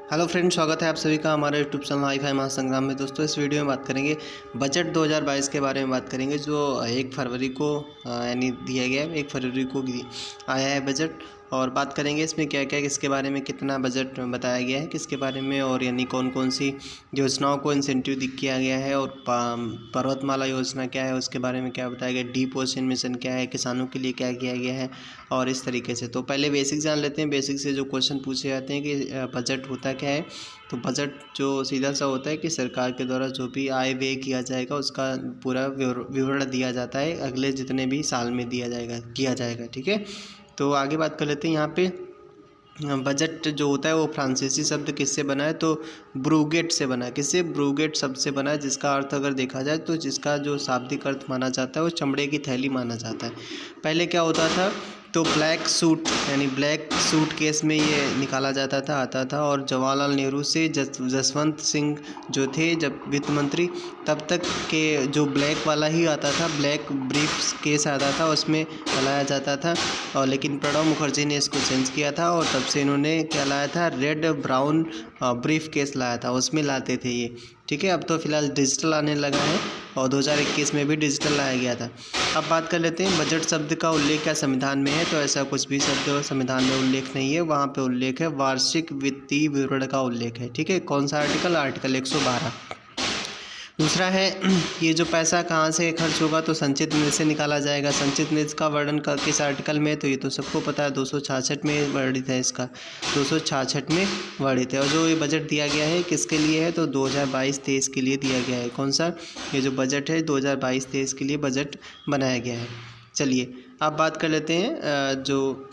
Hello friends, स्वागत है आप सभी का हमारे यूट्यूब चैनल हाई फाई महासंग्राम में। दोस्तों, इस वीडियो में बात करेंगे बजट 2022 के बारे में बात करेंगे, जो 1 फरवरी को यानी दिया गया है। 1 फरवरी को आया है बजट, और बात करेंगे इसमें क्या क्या किसके बारे में कितना बजट बताया गया है, किसके बारे में, और यानी कौन कौन सी योजनाओं को इंसेंटिव किया गया है, और पर्वतमाला योजना क्या है उसके बारे में क्या बताया गया, डीप ओशन मिशन क्या है, किसानों के लिए क्या किया गया है, और इस तरीके से। तो पहले बेसिक जान लेते हैं। बेसिक से जो क्वेश्चन पूछे जाते हैं कि बजट होता क्या है। तो बजट जो सीधा सा होता है कि सरकार के द्वारा जो भी आय व्यय किया जाएगा उसका पूरा विवरण दिया जाता है, अगले जितने भी साल में किया जाएगा। ठीक है, तो आगे बात कर लेते हैं। यहाँ पे बजट जो होता है वो फ्रांसीसी शब्द किससे बना है, तो ब्रूगेट से बना है। किससे? ब्रूगेट शब्द से बना है, जिसका अर्थ अगर देखा जाए तो जिसका जो शाब्दिक अर्थ माना जाता है वो चमड़े की थैली माना जाता है। पहले क्या होता था, तो ब्लैक सूट यानी ब्लैक सूट केस में ये निकाला जाता था, आता था। और जवाहरलाल नेहरू से जसवंत सिंह जो थे जब वित्त मंत्री, तब तक के जो ब्लैक वाला ही आता था, ब्लैक ब्रीफ केस आता था, उसमें लाया जाता था। और लेकिन प्रणब मुखर्जी ने इसको चेंज किया था, और तब से इन्होंने क्या लाया था, रेड ब्राउन ब्रीफ केस लाया था, उसमें लाते थे ये। ठीक है, अब तो फिलहाल डिजिटल आने लगा है, और 2021 में भी डिजिटल लाया गया था। अब बात कर लेते हैं बजट शब्द का उल्लेख क्या संविधान में है, तो ऐसा कुछ भी शब्द संविधान में उल्लेख नहीं है। वहाँ पे उल्लेख है वार्षिक वित्तीय विवरण का उल्लेख है। ठीक है, कौन सा आर्टिकल? आर्टिकल 112। दूसरा है ये जो पैसा कहाँ से खर्च होगा, तो संचित निधि से निकाला जाएगा। संचित निधि का वर्णन किस आर्टिकल में है, तो ये तो सबको पता है, 266 में वर्णित है। इसका 266 में वर्णित है। और जो ये बजट दिया गया है किसके लिए है, तो 2022-23 के लिए दिया गया है। कौन सा? ये जो बजट है 2022-23 के लिए बजट बनाया गया है। चलिए अब बात कर लेते हैं जो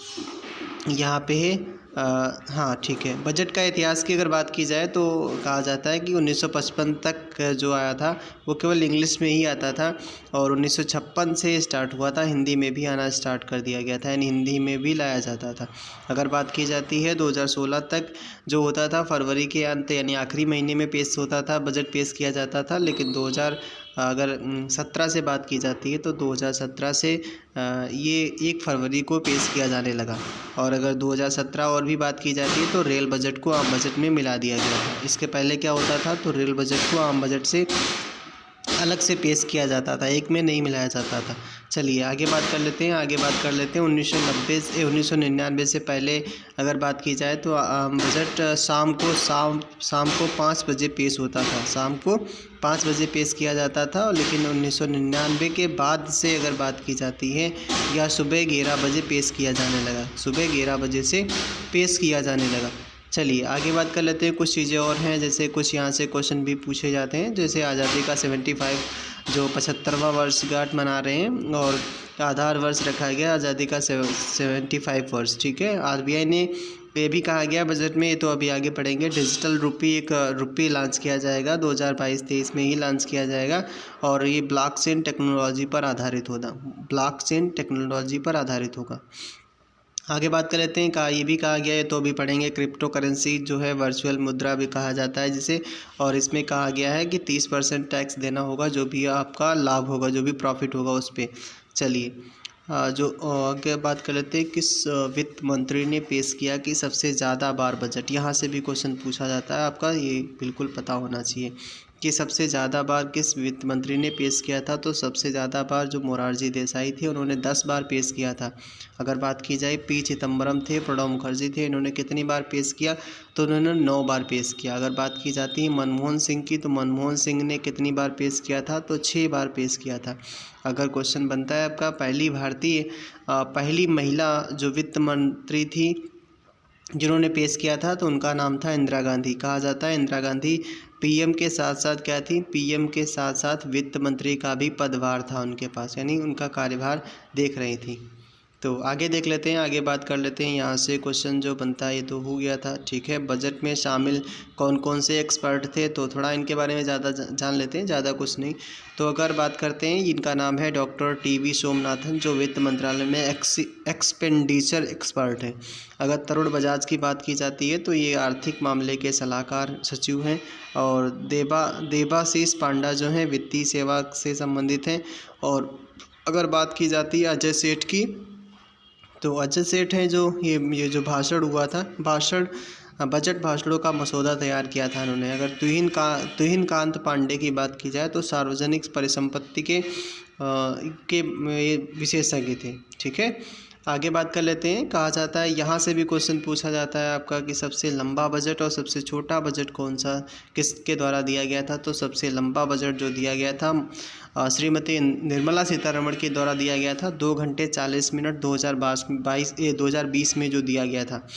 यहाँ पे है। हाँ ठीक है, बजट का इतिहास की अगर बात की जाए तो कहा जाता है कि 1955 तक जो आया था वो केवल इंग्लिश में ही आता था, और 1956 से स्टार्ट हुआ था, हिंदी में भी आना स्टार्ट कर दिया गया था, यानी हिंदी में भी लाया जाता था। अगर बात की जाती है 2016 तक जो होता था, फरवरी के अंत यानी आखिरी महीने में पेश होता था, बजट पेश किया जाता था। लेकिन 2017 से बात की जाती है तो 2017 से ये 1 फरवरी को पेश किया जाने लगा। और अगर 2017 और भी बात की जाती है तो रेल बजट को आम बजट में मिला दिया गया था। इसके पहले क्या होता था, तो रेल बजट को आम बजट से अलग से पेश किया जाता था, एक में नहीं मिलाया जाता था। चलिए आगे बात कर लेते हैं। 1999 से पहले अगर बात की जाए तो बजट शाम को 5 बजे पेश होता था, शाम को 5 बजे पेश किया जाता था। लेकिन 1999 के बाद से अगर बात की जाती है, या सुबह 11 बजे पेश किया जाने लगा, सुबह 11 बजे से पेश किया जाने लगा। चलिए आगे बात कर लेते हैं। कुछ चीज़ें और हैं, जैसे कुछ यहाँ से क्वेश्चन भी पूछे जाते हैं, जैसे आज़ादी का 75 जो 75वां वर्षगांठ मना रहे हैं, और आधार वर्ष रखा गया आज़ादी का 75 वर्ष। ठीक है, आरबीआई ने ये भी कहा गया बजट में, ये तो अभी आगे पढ़ेंगे, डिजिटल रुपी एक रुपी लॉन्च किया जाएगा, 2022-23 में ही लॉन्च किया जाएगा, और ये ब्लॉकचेन टेक्नोलॉजी पर आधारित होगा, ब्लॉकचेन टेक्नोलॉजी पर आधारित होगा। आगे बात कर लेते हैं। ये भी कहा गया है, तो अभी पढ़ेंगे, क्रिप्टो करेंसी जो है वर्चुअल मुद्रा भी कहा जाता है जिसे, और इसमें कहा गया है कि 30% टैक्स देना होगा, जो भी आपका लाभ होगा, जो भी प्रॉफिट होगा उस पर। चलिए जो आगे बात कर लेते हैं, किस वित्त मंत्री ने पेश किया कि सबसे ज़्यादा बार बजट, यहाँ से भी क्वेश्चन पूछा जाता है आपका, ये बिल्कुल पता होना चाहिए कि सबसे ज़्यादा बार किस वित्त मंत्री ने पेश किया था। तो सबसे ज़्यादा बार जो मोरारजी देसाई थे, उन्होंने 10 बार पेश किया था। अगर बात की जाए, पी चिदम्बरम थे, प्रणब मुखर्जी थे, इन्होंने कितनी बार पेश किया, तो उन्होंने 9 बार पेश किया। अगर बात की जाती है मनमोहन सिंह की, तो मनमोहन सिंह ने कितनी बार पेश किया था, तो 6 बार पेश किया था। अगर क्वेश्चन बनता है आपका, पहली महिला जो वित्त मंत्री थी जिन्होंने पेश किया था, तो उनका नाम था इंदिरा गांधी। कहा जाता है इंदिरा गांधी पीएम के साथ साथ क्या थी, पीएम के साथ साथ वित्त मंत्री का भी पदभार था उनके पास, यानी उनका कार्यभार देख रही थी। तो आगे देख लेते हैं, आगे बात कर लेते हैं। यहाँ से क्वेश्चन जो बनता है ये तो हो गया था। ठीक है, बजट में शामिल कौन कौन से एक्सपर्ट थे, तो थोड़ा इनके बारे में ज़्यादा जान लेते हैं, ज़्यादा कुछ नहीं। तो अगर बात करते हैं, इनका नाम है डॉक्टर टीवी सोमनाथन, जो वित्त मंत्रालय में एक्सपेंडिचर एक्सपर्ट है। अगर तरुण बजाज की बात की जाती है तो ये आर्थिक मामले के सलाहकार सचिव हैं। और देबाशीष पांडा जो हैं वित्तीय सेवा से संबंधित हैं। और अगर बात की जाती है अजय सेठ की, तो अजय सेठ हैं जो ये जो भाषण हुआ था, भाषण बजट भाषणों का मसौदा तैयार किया था इन्होंने। अगर तुहिन कांत पांडे की बात की जाए तो सार्वजनिक परिसंपत्ति के ये विशेषज्ञ थे। ठीक है, आगे बात कर लेते हैं। कहा जाता है, यहाँ से भी क्वेश्चन पूछा जाता है आपका कि सबसे लंबा बजट और सबसे छोटा बजट कौन सा किसके द्वारा दिया गया था। तो सबसे लंबा बजट जो दिया गया था श्रीमती निर्मला सीतारमण के द्वारा दिया गया था, 2 घंटे 40 मिनट 2020 में जो दिया गया था।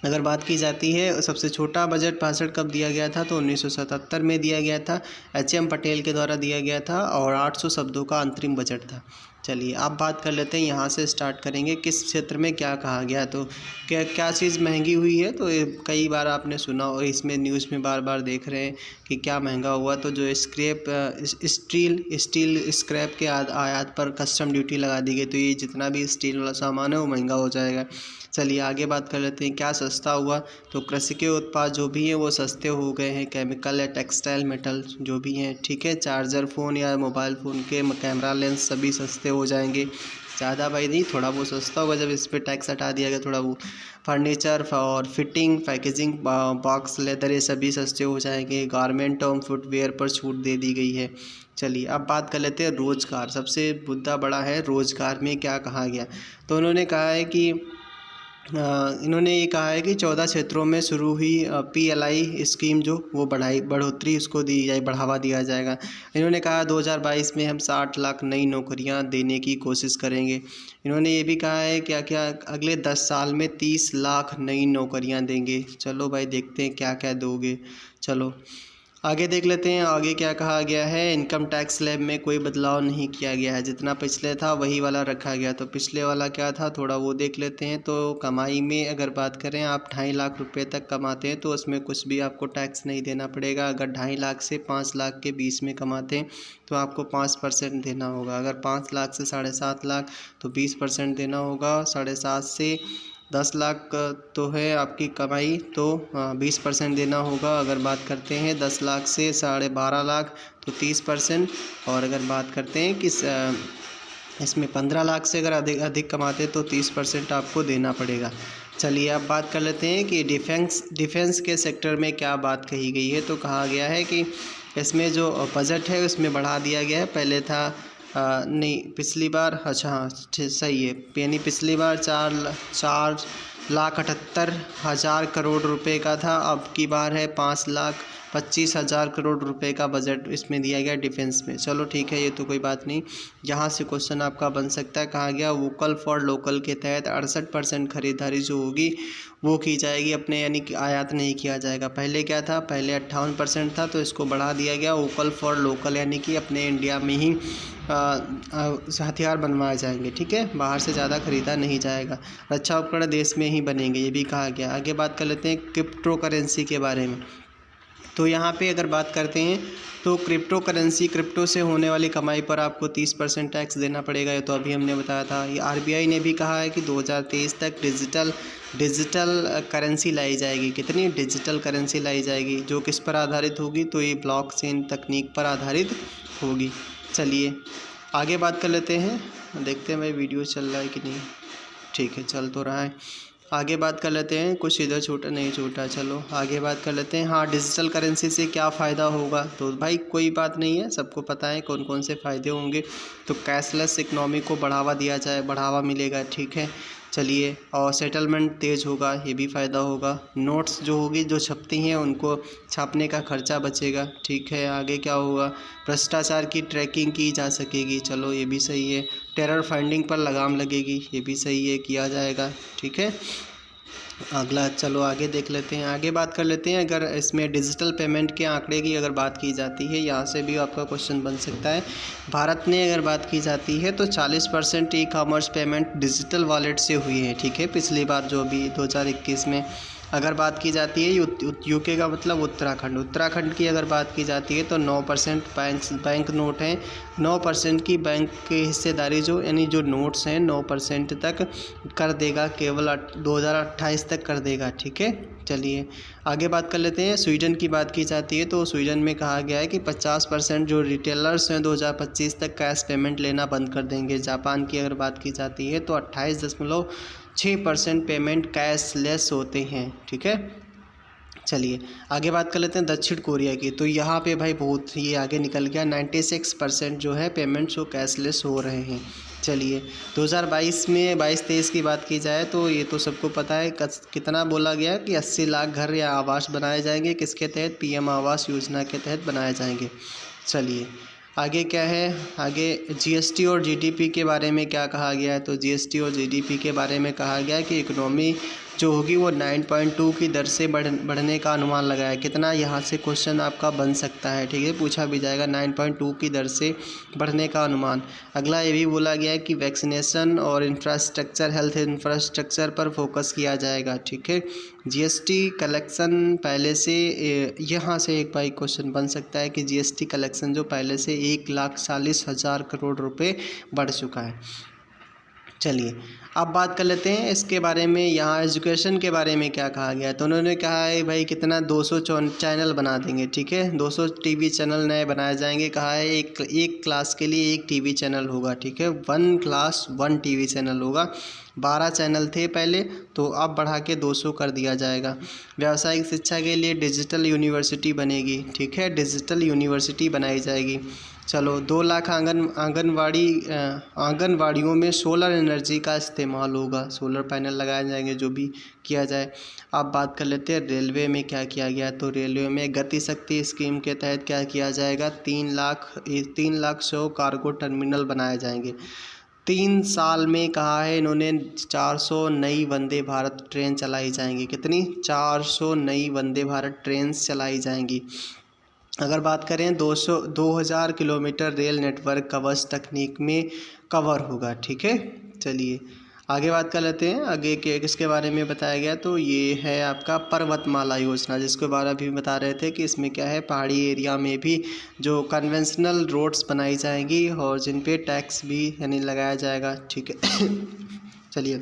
अगर बात की जाती है सबसे छोटा बजट भाषण कब दिया गया था, तो 1977 में दिया गया था, HM पटेल के द्वारा दिया गया था और 800 शब्दों का अंतरिम बजट था। चलिए अब बात कर लेते हैं, यहाँ से स्टार्ट करेंगे किस क्षेत्र में क्या कहा गया। तो क्या चीज़ महंगी हुई है, तो कई बार आपने सुना और इसमें न्यूज़ में बार बार देख रहे हैं कि क्या महंगा हुआ। तो जो स्टील स्क्रैप के आयात पर कस्टम ड्यूटी लगा दी गई, तो ये जितना भी स्टील वाला सामान है वो महंगा हो जाएगा। चलिए आगे बात कर लेते हैं, क्या सस्ता हुआ। तो कृषि के उत्पाद जो भी हैं वो सस्ते हो गए हैं, केमिकल या टेक्सटाइल मेटल जो भी हैं। ठीक है, चार्जर फ़ोन या मोबाइल फ़ोन के कैमरा लेंस सभी सस्ते हो जाएंगे। ज़्यादा भाई नहीं, थोड़ा वो सस्ता होगा जब इस पर टैक्स हटा दिया गया थोड़ा वो। फर्नीचर और फिटिंग, पैकेजिंग, बॉक्स, लेदर, ये सभी सस्ते हो जाएंगे। गारमेंट और फुटवेयर पर छूट दे दी गई है। चलिए अब बात कर लेते हैं रोज़गार। सबसे मुद्दा बड़ा है रोज़गार में क्या कहा गया। तो उन्होंने कहा है कि इन्होंने ये कहा है कि 14 क्षेत्रों में शुरू हुई PLI स्कीम जो वो बढ़ोतरी उसको दी जाए, बढ़ावा दिया जाएगा। इन्होंने कहा 2022 में हम 60 लाख नई नौकरियां देने की कोशिश करेंगे। इन्होंने ये भी कहा है क्या क्या अगले 10 साल में 30 लाख नई नौकरियां देंगे। चलो भाई देखते हैं क्या क्या दोगे। चलो आगे देख लेते हैं, आगे क्या कहा गया है। इनकम टैक्स स्लैब में कोई बदलाव नहीं किया गया है, जितना पिछले था वही वाला रखा गया। तो पिछले वाला क्या था थोड़ा वो देख लेते हैं। तो कमाई में अगर बात करें, आप 2.5 लाख रुपए तक कमाते हैं तो उसमें कुछ भी आपको टैक्स नहीं देना पड़ेगा। अगर 2.5 लाख से 5 लाख के बीच में कमाते हैं तो आपको 5% देना होगा। अगर 5 लाख से 7.5 लाख तो 20% देना होगा। 7.5 से 10 लाख तो है आपकी कमाई तो 20% देना होगा। अगर बात करते हैं 10 लाख से 12.5 लाख तो 30%। और अगर बात करते हैं कि इसमें 15 लाख से अगर अधिक कमाते हैं तो 30% आपको देना पड़ेगा। चलिए अब बात कर लेते हैं कि डिफेंस के सेक्टर में क्या बात कही गई है। तो कहा गया है कि इसमें जो बजट है उसमें बढ़ा दिया गया है। पहले था नहीं पिछली बार, अच्छा हाँ सही है, यानी पिछली बार 4,78,000 करोड़ रुपए का था, अब की बार है 5,25,000 करोड़ रुपए का बजट इसमें दिया गया डिफेंस में। चलो ठीक है, ये तो कोई बात नहीं। यहाँ से क्वेश्चन आपका बन सकता है। कहा गया वोकल फॉर लोकल के तहत 68% खरीदारी जो होगी वो की जाएगी अपने, यानी कि आयात नहीं किया जाएगा। पहले क्या था, पहले 58% था, तो इसको बढ़ा दिया गया वोकल फॉर लोकल, यानी कि अपने इंडिया में ही हथियार बनवाए जाएंगे। ठीक है, बाहर से ज़्यादा खरीदा नहीं जाएगा। रक्षा उपकरण देश में ही बनेंगे, ये भी कहा गया। आगे बात कर लेते हैं क्रिप्टो करेंसी के बारे में। तो यहाँ पे अगर बात करते हैं तो क्रिप्टो करेंसी, क्रिप्टो से होने वाली कमाई पर आपको 30% टैक्स देना पड़ेगा। ये तो अभी हमने बताया था। ये RBI ने भी कहा है कि 2023 तक डिजिटल करेंसी लाई जाएगी। कितनी डिजिटल करेंसी लाई जाएगी, जो किस पर आधारित होगी, तो ये ब्लॉकचेन तकनीक पर आधारित होगी। चलिए आगे बात कर लेते हैं, देखते हैं भाई वीडियो चल रहा है कि नहीं। ठीक है, चल तो रहा है। आगे बात कर लेते हैं, कुछ इधर छूटा नहीं छूटा। चलो आगे बात कर लेते हैं। हाँ, डिजिटल करेंसी से क्या फ़ायदा होगा, तो भाई कोई बात नहीं है, सबको पता है कौन कौन से फ़ायदे होंगे। तो कैशलेस इकनॉमी को बढ़ावा दिया जाए, बढ़ावा मिलेगा। ठीक है, चलिए, और सेटलमेंट तेज़ होगा, ये भी फ़ायदा होगा। नोट्स जो होगी, जो छपती हैं, उनको छापने का खर्चा बचेगा। ठीक है, आगे क्या होगा, भ्रष्टाचार की ट्रैकिंग की जा सकेगी। चलो ये भी सही है। टेरर फंडिंग पर लगाम लगेगी, ये भी सही है, किया जाएगा। ठीक है, अगला चलो आगे देख लेते हैं। आगे बात कर लेते हैं, अगर इसमें डिजिटल पेमेंट के आंकड़े की अगर बात की जाती है, यहाँ से भी आपका क्वेश्चन बन सकता है। भारत में अगर बात की जाती है तो 40% ई-कॉमर्स पेमेंट डिजिटल वॉलेट से हुई है। ठीक है, पिछली बार जो भी 2021 में। अगर बात की जाती है यूके का मतलब उत्तराखंड की अगर बात की जाती है तो 9% बैंक नोट हैं। 9% की बैंक की हिस्सेदारी जो, यानी जो नोट्स हैं 9% तक कर देगा, केवल 2028 तक कर देगा। ठीक है, चलिए आगे बात कर लेते हैं। स्वीडन की बात की जाती है तो स्वीडन में कहा गया है कि 50% जो रिटेलर्स हैं 2025 तक कैश पेमेंट लेना बंद कर देंगे। जापान की अगर बात की जाती है तो 28.6% पेमेंट कैशलेस होते हैं। ठीक है, चलिए आगे बात कर लेते हैं दक्षिण कोरिया की। तो यहाँ पे भाई बहुत ये आगे निकल गया, 96% जो है पेमेंट्स वो कैशलेस हो रहे हैं। चलिए 2022 में 22-23 की बात की जाए तो ये तो सबको पता है कितना बोला गया कि 80 लाख घर या आवास बनाए जाएंगे, किसके तहत, पीएम आवास योजना के तहत बनाए जाएंगे। चलिए आगे क्या है, आगे जीएसटी और जीडीपी के बारे में क्या कहा गया है। तो जीएसटी और जीडीपी के बारे में कहा गया है कि इकोनॉमी जो होगी वो 9.2 की दर से बढ़ने का अनुमान लगाया। कितना, यहाँ से क्वेश्चन आपका बन सकता है, ठीक है, पूछा भी जाएगा, 9.2 की दर से बढ़ने का अनुमान। अगला ये भी बोला गया है कि वैक्सीनेशन और इंफ्रास्ट्रक्चर, हेल्थ इंफ्रास्ट्रक्चर पर फोकस किया जाएगा, ठीक है। जीएसटी कलेक्शन पहले से, यहाँ से एक भाई क्वेश्चन बन सकता है कि जीएसटी कलेक्शन जो पहले से 1,40,000 करोड़ रुपए बढ़ चुका है। चलिए अब बात कर लेते हैं इसके बारे में, यहाँ एजुकेशन के बारे में क्या कहा गया है। तो उन्होंने कहा है भाई कितना, 200 चैनल बना देंगे, ठीक है, 200 टीवी चैनल नए बनाए जाएंगे। कहा है एक क्लास के लिए एक टीवी चैनल होगा, ठीक है, 1 क्लास 1 टीवी चैनल होगा। 12 चैनल थे पहले, तो अब बढ़ा के 200 कर दिया जाएगा। व्यावसायिक शिक्षा के लिए डिजिटल यूनिवर्सिटी बनेगी, ठीक है, डिजिटल यूनिवर्सिटी बनाई जाएगी। चलो 2 लाख आंगनवाड़ियों में सोलर एनर्जी का इस्तेमाल होगा, सोलर पैनल लगाए जाएंगे, जो भी किया जाए। अब बात कर लेते हैं रेलवे में क्या किया गया। तो रेलवे में गति शक्ति स्कीम के तहत क्या किया जाएगा, 3 लाख 100 कार्गो टर्मिनल बनाए जाएंगे। 3 साल में कहा है इन्होंने 400 नई वंदे भारत ट्रेन चलाई जाएंगी। कितनी, 400 नई वंदे भारत ट्रेन चलाई जाएंगी। अगर बात करें 2000 किलोमीटर रेल नेटवर्क कवच तकनीक में कवर होगा, ठीक है। चलिए आगे बात कर लेते हैं, आगे के किसके बारे में बताया गया। तो ये है आपका पर्वतमाला योजना, जिसके बारे में भी बता रहे थे कि इसमें क्या है, पहाड़ी एरिया में भी जो कन्वेंशनल रोड्स बनाई जाएंगी और जिन पे टैक्स भी यानी लगाया जाएगा, ठीक है। चलिए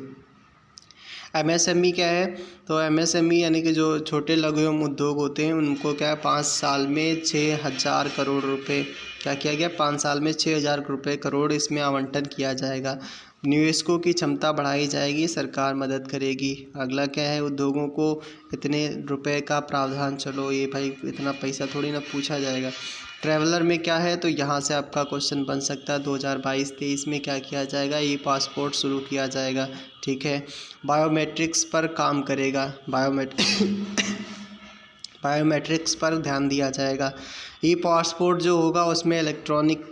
एमएसएमई क्या है। तो एमएसएमई यानी कि जो छोटे लघु एवं उद्योग होते हैं उनको क्या है, 5 साल में 6,000 करोड़ रुपए क्या किया गया, 5 साल में 6,000 करोड़ इसमें आवंटन किया जाएगा। निवेशकों की क्षमता बढ़ाई जाएगी, सरकार मदद करेगी। अगला क्या है, उद्योगों को इतने रुपए का प्रावधान। चलो ये भाई इतना पैसा थोड़ी ना पूछा जाएगा। ट्रैवलर में क्या है, तो यहाँ से आपका क्वेश्चन बन सकता है 2022-23 में क्या किया जाएगा, ई पासपोर्ट शुरू किया जाएगा, ठीक है। बायोमेट्रिक्स पर काम करेगा, बायोमेट्रिक्स पर ध्यान दिया जाएगा। ई पासपोर्ट जो होगा उसमें इलेक्ट्रॉनिक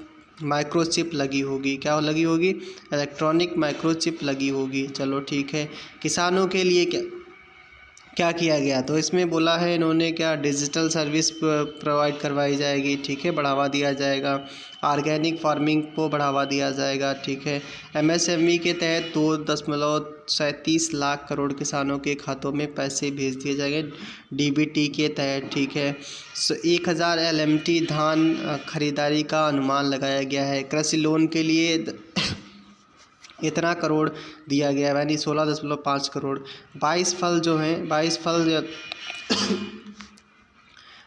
माइक्रोचिप लगी होगी, क्या लगी होगी, इलेक्ट्रॉनिक माइक्रोचिप लगी होगी। चलो ठीक है। किसानों के लिए क्या किया गया, तो इसमें बोला है इन्होंने क्या, डिजिटल सर्विस प्रोवाइड करवाई जाएगी, ठीक है, बढ़ावा दिया जाएगा। ऑर्गेनिक फार्मिंग को बढ़ावा दिया जाएगा, ठीक है। एमएसएमई के तहत 2.37 लाख करोड़ किसानों के खातों में पैसे भेज दिए जाएंगे डीबीटी के तहत, ठीक है। 1000 एलएमटी धान खरीदारी का अनुमान लगाया गया है। कृषि लोन के लिए इतना करोड़ दिया गया है, यानी 16.5 करोड़। 22 फल जो हैं, 22 फल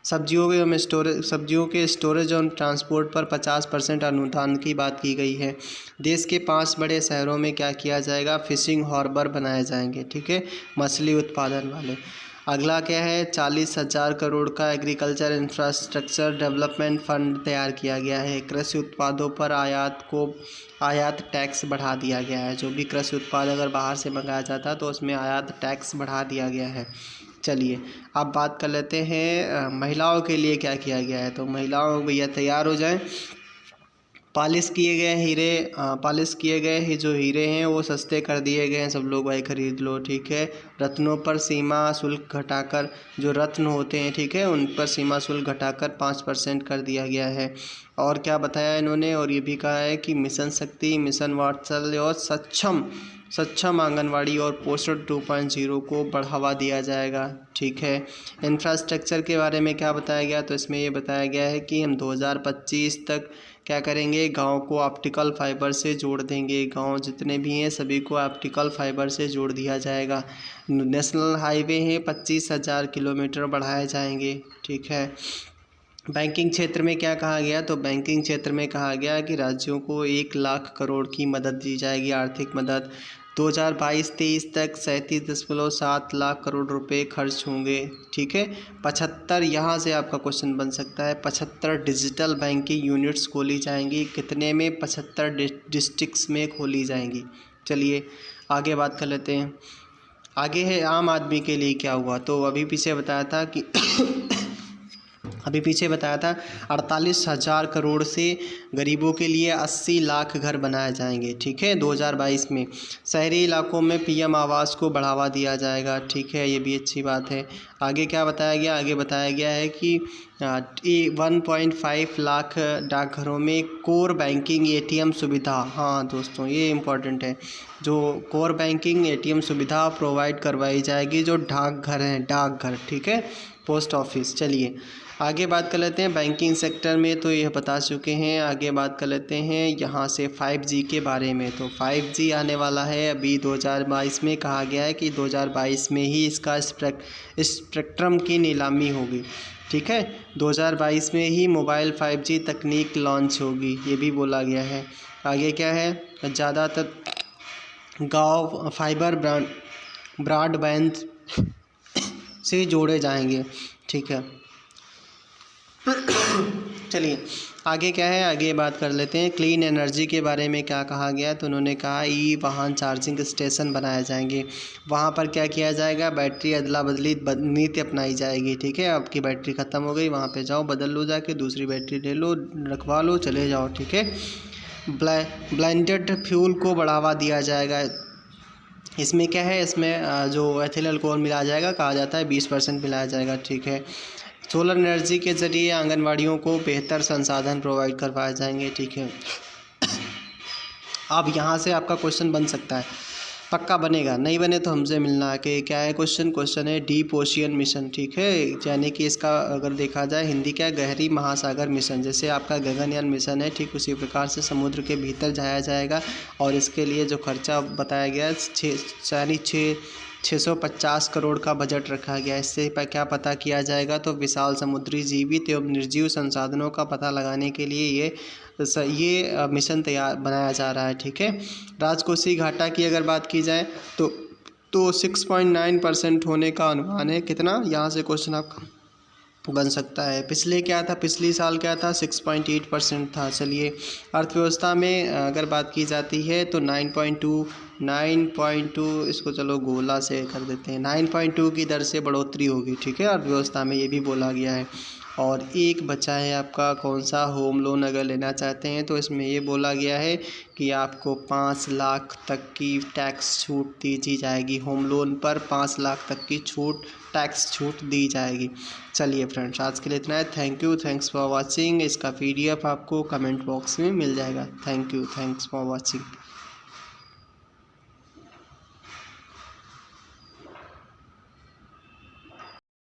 सब्जियों के स्टोरेज और ट्रांसपोर्ट पर 50% अनुदान की बात की गई है। देश के 5 बड़े शहरों में क्या किया जाएगा, फिशिंग हार्बर बनाए जाएंगे, ठीक है, मछली उत्पादन वाले। अगला क्या है, 40,000 करोड़ का एग्रीकल्चर इंफ्रास्ट्रक्चर डेवलपमेंट फंड तैयार किया गया है। कृषि उत्पादों पर आयात टैक्स बढ़ा दिया गया है। जो भी कृषि उत्पाद अगर बाहर से मंगाया जाता है तो उसमें आयात टैक्स बढ़ा दिया गया है। चलिए अब बात कर लेते हैं महिलाओं के लिए क्या किया गया है। तो महिलाओं भैया तैयार हो जाएं। पॉलिश किए गए जो हीरे हैं वो सस्ते कर दिए गए हैं, सब लोग भाई ख़रीद लो, ठीक है। रत्नों पर सीमा शुल्क घटाकर, जो रत्न होते हैं, ठीक है, उन पर सीमा शुल्क घटाकर 5% कर दिया गया है। और क्या बताया इन्होंने, और ये भी कहा है कि मिशन शक्ति, मिशन वात्सल्य और सक्षम आंगनवाड़ी और पोषण 2.0 को बढ़ावा दिया जाएगा, ठीक है। इंफ्रास्ट्रक्चर के बारे में क्या बताया गया, तो इसमें ये बताया गया है कि हम 2025 तक क्या करेंगे, गांव को ऑप्टिकल फाइबर से जोड़ देंगे। गांव जितने भी हैं सभी को ऑप्टिकल फाइबर से जोड़ दिया जाएगा। नेशनल हाईवे हैं 25,000 किलोमीटर बढ़ाए जाएंगे, ठीक है। बैंकिंग क्षेत्र में क्या कहा गया, तो बैंकिंग क्षेत्र में कहा गया कि राज्यों को 1 लाख करोड़ की मदद दी जाएगी, आर्थिक मदद। 2022-23 तक 37.7 लाख करोड़ रुपए खर्च होंगे। ठीक है, 75 यहाँ से आपका क्वेश्चन बन सकता है, 75 डिजिटल बैंकिंग यूनिट्स खोली जाएंगी। कितने में? 75 डिस्ट्रिक्ट्स में खोली जाएंगी। चलिए आगे बात कर लेते हैं। आगे है आम आदमी के लिए क्या हुआ। तो अभी पीछे बताया था कि 48,000 करोड़ से गरीबों के लिए 80 लाख घर बनाए जाएंगे। ठीक है, 2022 में। शहरी इलाकों में पीएम आवास को बढ़ावा दिया जाएगा। ठीक है, ये भी अच्छी बात है। आगे क्या बताया गया? आगे बताया गया है कि 1.5 लाख डाकघरों में कोर बैंकिंग एटीएम सुविधा। हाँ दोस्तों, ये इम्पोर्टेंट है। जो कोर बैंकिंग एटीएम सुविधा प्रोवाइड करवाई जाएगी जो डाकघर हैं, डाकघर। ठीक है, पोस्ट ऑफिस। चलिए आगे बात कर लेते हैं बैंकिंग सेक्टर में, तो यह बता चुके हैं। आगे बात कर लेते हैं यहाँ से 5G के बारे में। तो 5G आने वाला है अभी 2022 में। कहा गया है कि 2022 में ही इसका स्पेक्ट्रम की नीलामी होगी। ठीक है, 2022 में ही मोबाइल 5G तकनीक लॉन्च होगी, ये भी बोला गया है। आगे क्या है? ज़्यादातर गाँव फाइबर ब्रॉडबैंड से जोड़े जाएंगे। ठीक है, चलिए आगे क्या है? आगे बात कर लेते हैं क्लीन एनर्जी के बारे में। क्या कहा गया? तो उन्होंने कहा ई वाहन चार्जिंग स्टेशन बनाए जाएंगे। वहाँ पर क्या किया जाएगा? बैटरी अदला बदली नीति अपनाई जाएगी। ठीक है, आपकी बैटरी ख़त्म हो गई, वहाँ पे जाओ, बदल लो, जाके दूसरी बैटरी ले लो, रखवा लो, चले जाओ। ठीक है, ब्लेंडेड फ्यूल को बढ़ावा दिया जाएगा। इसमें क्या है? इसमें जो एथिल अल्कोहल मिलाया जाएगा, कहा जाता है 20% मिलाया जाएगा। ठीक है, सोलर एनर्जी के ज़रिए आंगनवाड़ियों को बेहतर संसाधन प्रोवाइड करवाए जाएंगे। ठीक है, अब यहाँ से आपका क्वेश्चन बन सकता है, पक्का बनेगा, नहीं बने तो हमसे मिलना कि क्या है क्वेश्चन है डीप ओशियन मिशन। ठीक है, यानी कि इसका अगर देखा जाए हिंदी क्या है, गहरी महासागर मिशन। जैसे आपका गगनयान मिशन है, ठीक उसी प्रकार से समुद्र के भीतर जाया जाएगा। और इसके लिए जो खर्चा बताया गया है 650 करोड़ का बजट रखा गया है। इससे क्या पता किया जाएगा? तो विशाल समुद्री जीवित एवं निर्जीव संसाधनों का पता लगाने के लिए ये मिशन बनाया जा रहा है। ठीक है, राजकोषीय घाटा की अगर बात की जाए तो 6.9% होने का अनुमान है। कितना? यहाँ से क्वेश्चन आपका बन सकता है। पिछले क्या था? पिछली साल क्या था? 6.8% था। चलिए अर्थव्यवस्था में अगर बात की जाती है तो 9.2 इसको चलो गोला से कर देते हैं, 9.2 की दर से बढ़ोतरी होगी। ठीक है, अर्थव्यवस्था में, ये भी बोला गया है। और एक बचा है आपका कौन सा? होम लोन अगर लेना चाहते हैं तो इसमें ये बोला गया है कि आपको 5 लाख तक की टैक्स छूट दी जाएगी। होम लोन पर 5 लाख तक की टैक्स छूट दी जाएगी। चलिए फ्रेंड्स, आज के लिए इतना है। Thank you, thanks for watching. इसका PDF आपको कमेंट बॉक्स में मिल जाएगा। Thank you, thanks for watching.